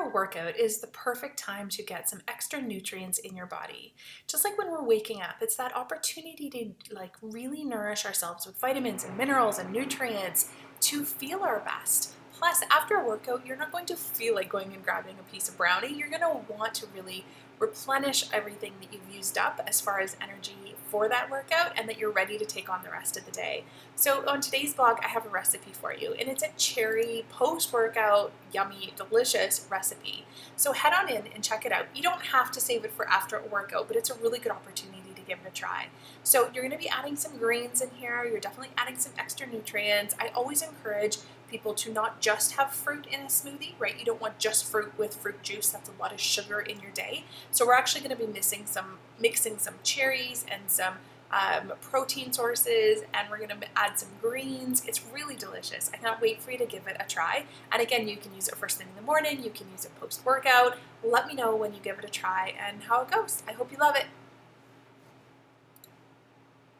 a workout is the perfect time to get some extra nutrients in your body. Just like when we're waking up, it's that opportunity to really nourish ourselves with vitamins and minerals and nutrients to feel our best. Plus, after a workout, you're not going to feel like going and grabbing a piece of brownie. You're going to want to really replenish everything that you've used up as far as energy for that workout and that you're ready to take on the rest of the day. So on today's vlog, I have a recipe for you, and it's a cherry post-workout, yummy, delicious recipe. So head on in and check it out. You don't have to save it for after a workout, but it's a really good opportunity to give it a try. So you're gonna be adding some greens in here. You're definitely adding some extra nutrients. I always encourage people to not just have fruit in a smoothie, right? You don't want just fruit with fruit juice. That's a lot of sugar in your day. So we're actually gonna be mixing some cherries and some protein sources, and we're gonna add some greens. It's really delicious. I cannot wait for you to give it a try. And again, you can use it first thing in the morning, you can use it post-workout. Let me know when you give it a try and how it goes. I hope you love it.